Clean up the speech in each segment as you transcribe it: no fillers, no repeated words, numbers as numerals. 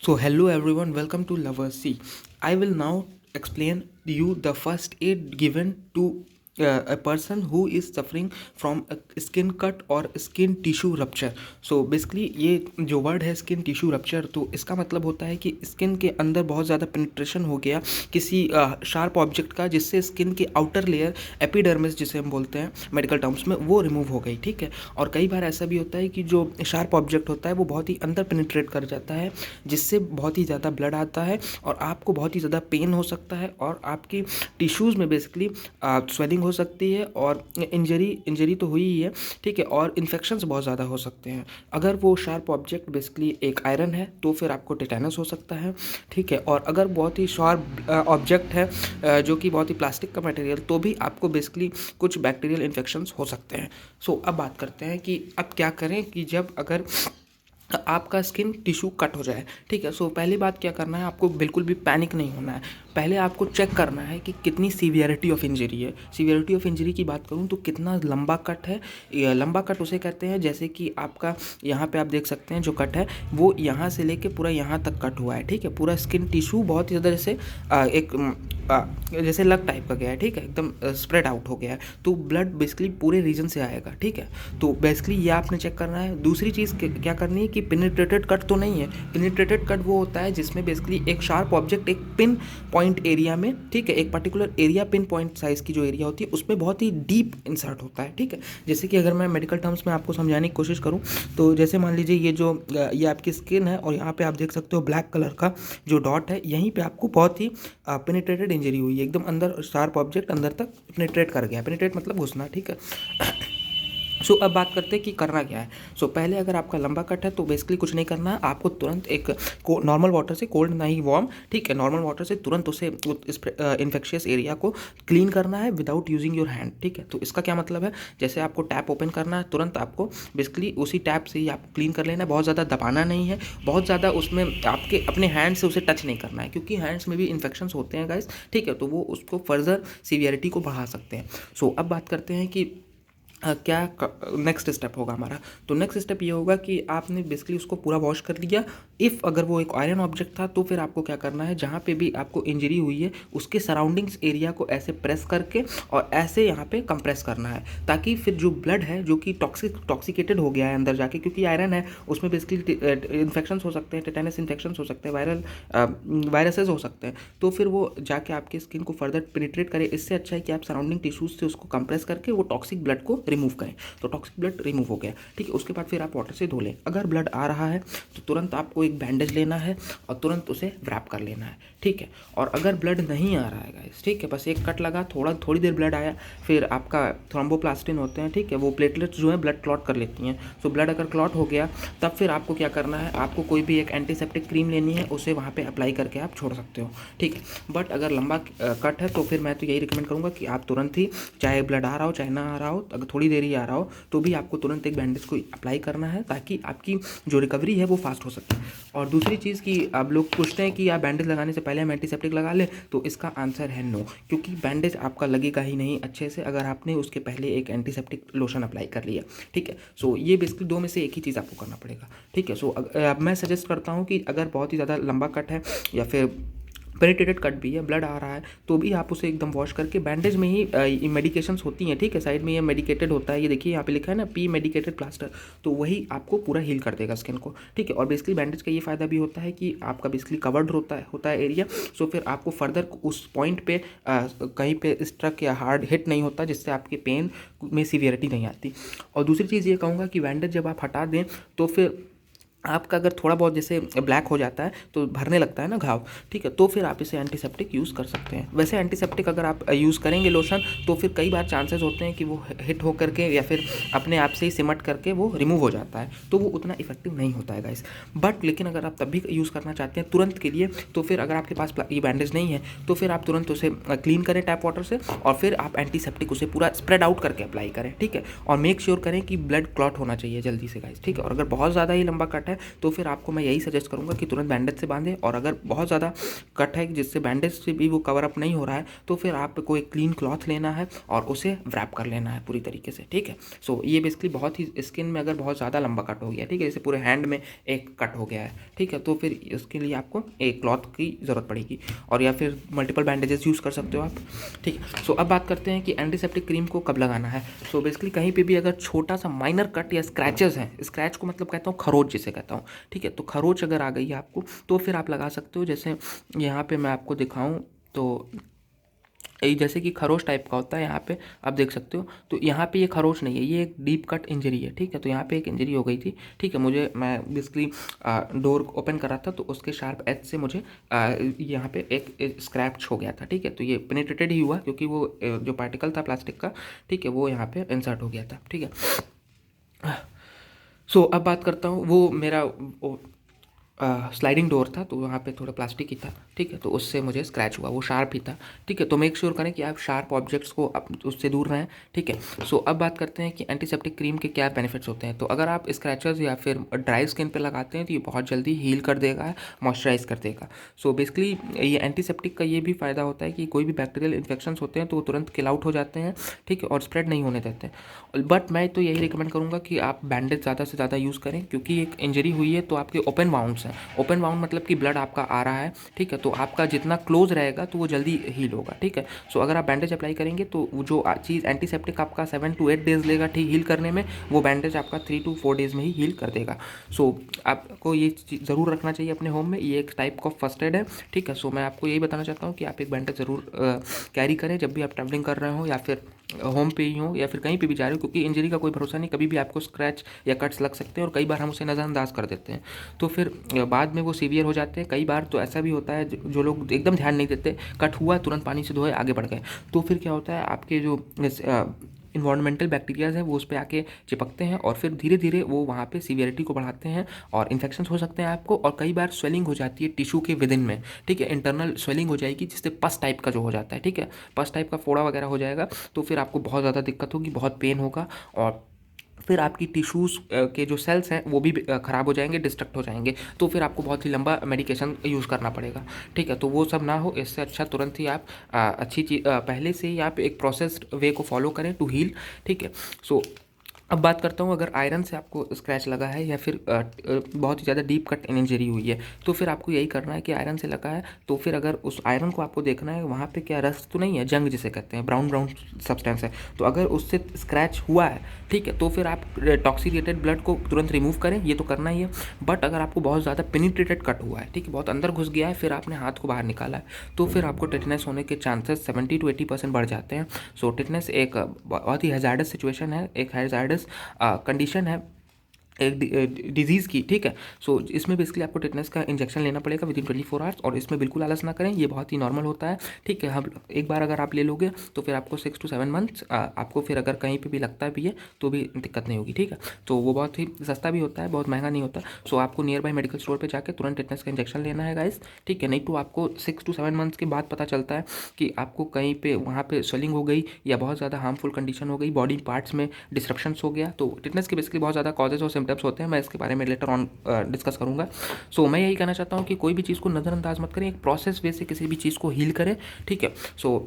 So hello everyone, welcome to Lovers C. I will now explain you the first aid given to a person who is suffering from a skin cut और skin tissue rupture. So basically ये जो word है skin tissue rupture, तो इसका मतलब होता है कि स्किन के अंदर बहुत ज़्यादा पेनिट्रेशन हो गया किसी शार्प ऑब्जेक्ट का, जिससे स्किन की आउटर लेयर एपिडर्मिस जिसे हम बोलते हैं मेडिकल टर्म्स में, वो रिमूव हो गई। ठीक है। और कई बार ऐसा भी होता है कि जो शार्प ऑब्जेक्ट होता है वो बहुत ही अंदर पेनिट्रेट कर जाता है, जिससे बहुत ही ज़्यादा ब्लड आता है और आपको बहुत ही ज़्यादा पेन हो सकता है और आपकी टिश्यूज़ में बेसिकली स्वेलिंग हो सकती है और इंजरी तो हुई ही है। ठीक है। और इन्फेक्शंस बहुत ज़्यादा हो सकते हैं। अगर वो शार्प ऑब्जेक्ट बेसिकली एक आयरन है तो फिर आपको टेटेनस हो सकता है। ठीक है। और अगर बहुत ही शार्प ऑब्जेक्ट है जो कि बहुत ही प्लास्टिक का मटेरियल, तो भी आपको बेसिकली कुछ बैक्टीरियल इन्फेक्शंस हो सकते हैं। सो अब बात करते हैं कि अब क्या करें कि जब अगर आपका स्किन टिश्यू कट हो जाए। ठीक है। सो पहली बात क्या करना है, आपको बिल्कुल भी पैनिक नहीं होना है। पहले आपको चेक करना है कि कितनी सीवियरिटी ऑफ इंजरी है। सीवियरिटी ऑफ इंजरी की बात करूं तो कितना लंबा कट है। लंबा कट उसे कहते हैं जैसे कि आपका यहाँ पे आप देख सकते हैं जो कट है वो यहाँ से लेके पूरा यहाँ तक कट हुआ है। ठीक है। पूरा स्किन टिश्यू बहुत ही ज़्यादा जैसे जैसे लग टाइप का गया है। ठीक है। एकदम स्प्रेड आउट हो गया है, तो ब्लड बेसिकली पूरे रीजन से आएगा। ठीक है। तो बेसिकली ये आपने चेक करना है। दूसरी चीज़ क्या करनी है कि पेनिट्रेटेड कट तो नहीं है। पेनिट्रेटेड कट वो होता है जिसमें बेसिकली एक शार्प ऑब्जेक्ट एक पिन पॉइंट एरिया में, ठीक है, एक particular area pin point size की जो एरिया होती है उसमें बहुत ही डीप इंसर्ट होता है। ठीक है। जैसे कि अगर मैं मेडिकल टर्म्स में आपको समझाने की कोशिश करूँ तो जैसे मान लीजिए ये आपकी स्किन है और यहाँ पे आप देख सकते हो ब्लैक कलर का जो डॉट है, यहीं पे आपको बहुत ही पेनिट्रेटेड इंजरी हुई है। एकदम अंदर शार्प ऑब्जेक्ट अंदर तक पेनिट्रेट कर गया। पेनिट्रेट मतलब घुसना। ठीक है। सो अब बात करते हैं कि करना क्या है। सो पहले अगर आपका लंबा कट है तो बेसिकली कुछ नहीं करना है। आपको तुरंत एक नॉर्मल वाटर से, कोल्ड ना ही वार्म, ठीक है, नॉर्मल वाटर से तुरंत उसे इन्फेक्शियस एरिया को क्लीन करना है विदाउट यूजिंग योर हैंड। ठीक है। तो इसका क्या मतलब है, जैसे आपको टैप ओपन करना है, तुरंत आपको बेसिकली उसी टैप से ही आपको क्लीन कर लेना है। बहुत ज़्यादा दबाना नहीं है, बहुत ज़्यादा उसमें आपके अपने हैंड से उसे टच नहीं करना है, क्योंकि हैंड्स में भी इन्फेक्शंस होते हैं गाइस। ठीक है। तो वो उसको फर्दर सीवियरिटी को बढ़ा सकते हैं। सो अब बात करते हैं कि क्या नेक्स्ट स्टेप होगा हमारा। तो नेक्स्ट स्टेप ये होगा कि आपने बेसिकली उसको पूरा वॉश कर लिया। इफ़ अगर वो एक आयरन ऑब्जेक्ट था तो फिर आपको क्या करना है, जहाँ पे भी आपको इंजरी हुई है उसके सराउंडिंग्स एरिया को ऐसे प्रेस करके और ऐसे यहाँ पे कंप्रेस करना है, ताकि फिर जो ब्लड है जो कि टॉक्सिकेटेड हो गया है अंदर जाके, क्योंकि आयरन है उसमें बेसिकली इन्फेक्शंस हो सकते हैं, टेटेनस इन्फेक्शंस हो सकते हैं, वायरसेस हो सकते हैं, तो फिर वो जाके आपकी स्किन को फर्दर पेनिट्रेट करे। इससे अच्छा है कि आप सराउंडिंग टिश्यूज से उसको कंप्रेस करके वो टॉक्सिक ब्लड को रिमूव करें। तो टॉक्सिक ब्लड रिमूव हो गया। ठीक है। उसके बाद फिर आप वाटर से धो लें। अगर ब्लड आ रहा है तो तुरंत आपको एक बैंडेज लेना है और तुरंत उसे व्रैप कर लेना है। ठीक है। और अगर ब्लड नहीं आ रहा है गाइस, ठीक है, बस एक कट लगा, थोड़ी देर ब्लड आया, फिर आपका थ्रोम्बोप्लास्टिन होते हैं, ठीक है, वो प्लेटलेट्स जो है ब्लड क्लॉट कर लेती हैं। सो ब्लड अगर क्लॉट हो गया तब फिर आपको क्या करना है, आपको कोई भी एक एंटीसेप्टिक क्रीम लेनी है, उसे वहाँ पे अप्लाई करके आप छोड़ सकते हो। ठीक है। बट अगर लंबा कट है तो फिर मैं तो यही रिकमेंड करूँगा कि आप तुरंत ही, चाहे ब्लड आ रहा हो चाहे ना आ रहा हो, अगर थोड़ी देर ही आ रहा हो तो भी आपको तुरंत एक बैंडेज को अप्लाई करना है, ताकि आपकी जो रिकवरी है वो फास्ट हो सके। और दूसरी चीज़ कि आप लोग पूछते हैं कि आप बैंडेज लगाने से पहले हम एंटीसेप्टिक लगा लें, तो इसका आंसर है नो, क्योंकि बैंडेज आपका लगेगा ही नहीं अच्छे से अगर आपने उसके पहले एक एंटीसेप्टिक लोशन अप्लाई कर लिया। ठीक है। सो ये बेसिकली दो में से एक ही चीज़ आपको करना पड़ेगा। ठीक है। सो मैं सजेस्ट करता हूँ कि अगर बहुत ही ज़्यादा लंबा कट है या फिर पेनिट्रेटेड कट भी है, ब्लड आ रहा है, तो भी आप उसे एकदम वॉश करके बैंडेज में ही मेडिकेशंस होती हैं। ठीक है। साइड में ये मेडिकेटेड होता है, ये देखिए यहाँ पे लिखा है ना, पी मेडिकेटेड प्लास्टर, तो वही आपको पूरा हील कर देगा स्किन को। ठीक है। और बेसिकली बैंडेज का ये फ़ायदा भी होता है कि आपका बेसिकली कवर्ड होता है एरिया, सो फिर आपको फर्दर उस पॉइंट पे कहीं पे स्ट्रक या हार्ड हिट नहीं होता, जिससे आपके पेन में सीवियरिटी नहीं आती। और दूसरी चीज़ ये कहूँगा कि बैंडेज जब आप हटा दें तो फिर आपका अगर थोड़ा बहुत जैसे ब्लैक हो जाता है तो भरने लगता है ना घाव, ठीक है, तो फिर आप इसे एंटीसेप्टिक यूज़ कर सकते हैं। वैसे एंटीसेप्टिक अगर आप यूज़ करेंगे लोशन, तो फिर कई बार चांसेस होते हैं कि वो हिट हो करके या फिर अपने आप से ही सिमट करके वो रिमूव हो जाता है, तो वो उतना इफेक्टिव नहीं होता है गाइस। बट लेकिन अगर आप तब भी यूज़ करना चाहते हैं तुरंत के लिए, तो फिर अगर आपके पास ये बैंडेज नहीं है तो फिर आप तुरंत उसे क्लीन करें टैप वाटर से, और फिर आप एंटीसेप्टिक उसे पूरा स्प्रेड आउट करके अप्लाई करें। ठीक है। और मेक श्योर करें कि ब्लड क्लॉट होना चाहिए जल्दी से गाइस। ठीक है। और अगर बहुत ज़्यादा ही लंबा कट है है तो फिर आपको मैं यही सजेस्ट करूँगा कि तुरंत बैंडेज से बांधें, और अगर बहुत ज़्यादा कट है जिससे बैंडेज से भी वो कवर अप नहीं हो रहा है तो फिर आपको एक क्लीन क्लॉथ लेना है और उसे रैप कर लेना है पूरी तरीके से, ठीक है। सो ये बेसिकली बहुत ही स्किन में अगर बहुत ज़्यादा लंबा कट हो गया, ठीक है, जैसे पूरे हैंड में एक कट हो गया है, ठीक है, तो फिर इसके लिए आपको एक क्लॉथ की ज़रूरत पड़ेगी, और या फिर मल्टीपल बैंडेजेस यूज़ कर सकते हो आप, ठीक है। सो अब बात करते हैं कि एंटीसेप्टिक क्रीम को कब लगाना है। सो बेसिकली कहीं पे भी अगर छोटा सा माइनर कट या स्क्रैचेस हैं, स्क्रैच को मतलब कहता हूँ खरोच जिसे कहता हूँ, ठीक है, तो खरोच अगर आ गई है आपको तो फिर आप लगा सकते हो। जैसे यहाँ पे मैं आपको दिखाऊँ तो ये जैसे कि खरोच टाइप का होता है, यहाँ पे आप देख सकते हो, तो यहाँ पे ये खरोच नहीं है, ये एक डीप कट इंजरी है, ठीक है। तो यहाँ पे एक इंजरी हो गई थी, ठीक है, मुझे मैं बेसिकली डोर ओपन कर रहा था तो उसके शार्प एज से मुझे यहाँ पे एक स्क्रैच हो गया था, ठीक है। तो ये पेनिट्रेटेड ही हुआ क्योंकि वो जो पार्टिकल था प्लास्टिक का, ठीक है, वो यहाँ पे इंसर्ट हो गया था, ठीक है। सो अब बात करता हूँ, वो मेरा स्लाइडिंग डोर था तो वहाँ पे थोड़ा प्लास्टिक ही था, ठीक है, तो उससे मुझे स्क्रैच हुआ, वो शार्प ही था, ठीक है। तो मेक श्योर करें कि आप शार्प ऑब्जेक्ट्स को उससे दूर रहें, ठीक है। सो अब बात करते हैं कि एंटीसेप्टिक क्रीम के क्या बेनिफिट्स होते हैं। तो अगर आप स्क्रैचेस या फिर ड्राई स्किन पे लगाते हैं तो ये बहुत जल्दी हील कर देगा, मॉइस्चराइज कर देगा। सो बेसिकली ये एंटीसेप्टिक का ये भी फ़ायदा होता है कि कोई भी बैक्टीरियल इन्फेक्शन होते हैं तो वो तुरंत किल आउट हो जाते हैं, ठीक है, और स्प्रेड नहीं होने देते हैं। बट मैं तो यही रिकमेंड करूँगा कि आप बैंडेज ज़्यादा से ज़्यादा यूज़ करें, क्योंकि एक इंजरी हुई है तो आपके ओपन वाउंड्स हैं, ओपन वाउंड मतलब कि ब्लड आपका आ रहा है, ठीक है, तो आपका जितना क्लोज रहेगा तो वो जल्दी हील होगा, ठीक है। सो अगर आप बैंडेज अप्लाई करेंगे तो वो जो चीज़ एंटीसेप्टिक आपका 7 to 8 डेज़ लेगा ठीक हील करने में, वो बैंडेज आपका 3 to 4 डेज़ में ही हील कर देगा। सो आपको ये चीज़ ज़रूर रखना चाहिए अपने होम में, ये एक टाइप का फर्स्ट एड है, ठीक है। सो मैं आपको यही बताना चाहता हूँ कि आप एक बैंडेज ज़रूर कैरी करें जब भी आप ट्रैवलिंग कर रहे हो या फिर होम पे ही हो या फिर कहीं पे भी जा रहे हो, क्योंकि इंजरी का कोई भरोसा नहीं, कभी भी आपको स्क्रैच या कट्स लग सकते हैं और कई बार हम उसे नज़रअंदाज कर देते हैं तो फिर बाद में वो सीवियर हो जाते हैं। कई बार तो ऐसा भी होता है जो लोग एकदम ध्यान नहीं देते, कट हुआ तुरंत पानी से धोए आगे बढ़ गए, तो फिर क्या होता है आपके जो इन्वायरमेंटल बैक्टीरियाज हैं वो उस पर आके चिपकते हैं और फिर धीरे धीरे वो वहाँ पे सीवियरिटी को बढ़ाते हैं और इन्फेक्शन हो सकते हैं आपको, और कई बार स्वेलिंग हो जाती है टिश्यू के विद इन में, ठीक है, इंटरनल स्वेलिंग हो जाएगी जिससे पस टाइप का जो हो जाता है, ठीक है, पस टाइप का फोड़ा वगैरह हो जाएगा, तो फिर आपको बहुत ज़्यादा दिक्कत होगी, बहुत पेन होगा, और फिर आपकी टिश्यूज़ के जो सेल्स हैं वो भी ख़राब हो जाएंगे, डिस्ट्रक्ट हो जाएंगे, तो फिर आपको बहुत ही लंबा मेडिकेशन यूज़ करना पड़ेगा, ठीक है। तो वो सब ना हो, इससे अच्छा तुरंत ही आप अच्छी चीज़ पहले से ही आप एक प्रोसेस्ड वे को फॉलो करें टू हील, ठीक है। सो अब बात करता हूँ, अगर आयरन से आपको स्क्रैच लगा है या फिर बहुत ही ज़्यादा डीप कट इंजरी हुई है तो फिर आपको यही करना है कि आयरन से लगा है तो फिर अगर उस आयरन को आपको देखना है वहाँ पे क्या रस्ट तो नहीं है, जंग जिसे कहते हैं, ब्राउन ब्राउन सब्सटेंस है, तो अगर उससे स्क्रैच हुआ है, ठीक है, तो फिर आप टॉक्सिकेटेड ब्लड को तुरंत रिमूव करें, ये तो करना ही है। बट अगर आपको बहुत ज़्यादा पेनिट्रेटेड कट हुआ है, ठीक है, बहुत अंदर घुस गया है, फिर आपने हाथ को बाहर निकाला है, तो फिर आपको टिटनेस होने के चांसेस 70 to 80% बढ़ जाते हैं। सो टिटनेस एक बहुत ही हैज़ार्डस सिचुएशन है, एक हैज़ार्डस कंडीशन है एक डिजीज़ की, ठीक है। सो इसमें बेसिकली आपको टिटनेस का इंजेक्शन लेना पड़ेगा विद इन 24 आवर्स, और इसमें बिल्कुल आलस ना करें, ये बहुत ही नॉर्मल होता है, ठीक है। हम एक बार अगर आप ले लोगे तो फिर आपको 6 to 7 मंथ्स आपको फिर अगर कहीं पे भी लगता भी है तो भी दिक्कत नहीं होगी, ठीक है। तो वो बहुत ही सस्ता भी होता है, बहुत महंगा नहीं होता। सो आपको नियर बाई मेडिकल स्टोर पर जाकर तुरंत टिटनेस का इंजेक्शन लेना है गाइस, ठीक है, नहीं तो आपको 6 to 7 मंथ्स के बाद पता चलता है कि आपको कहीं पर वहाँ पर स्वेलिंग हो गई या बहुत ज़्यादा हार्मफुल कंडीशन हो गई, बॉडी पार्ट्स में डिस्ट्रप्शंस हो गया। तो टिटनेस के बेसिकली बहुत ज़्यादा कॉजेज और सिम्टम्स होते हैं, मैं इसके बारे में लेटर ऑन डिस्कस करूंगा। सो मैं यही कहना चाहता हूँ कि कोई भी चीज़ को नज़रअंदाज मत करें, एक प्रोसेस वे से किसी भी चीज़ को हील करें, ठीक है। So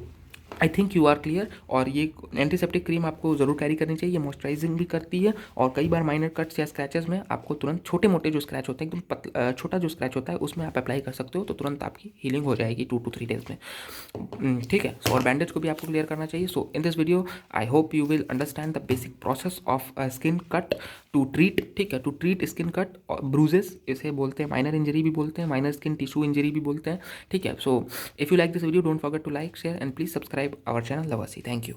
I think you are clear. और ये एंटीसेप्टिक क्रीम आपको ज़रूर कैरी करनी चाहिए, मॉइस्चराइजिंग भी करती है, और कई बार माइनर कट्स या स्क्रैचेस में आपको तुरंत छोटे मोटे जो स्क्रैच होते हैं, एकदम छोटा जो स्क्रैच होता है उसमें आप अप्लाई कर सकते हो, तो तुरंत आपकी हीलिंग हो जाएगी 2 to 3 डेज़ में, ठीक है। और बैंडेज को भी आपको क्लियर करना चाहिए। So in this video I hope you will understand the basic process of skin cut to treat, ठीक है, टू ट्रीट स्किन कट और ब्रूजेस, इसे बोलते हैं माइनर इंजरी भी बोलते हैं, माइनर स्किन टिश्यू इंजरी भी बोलते हैं, ठीक है। So if you like this video don't forget to like, share and please subscribe our channel लवासी। Thank you.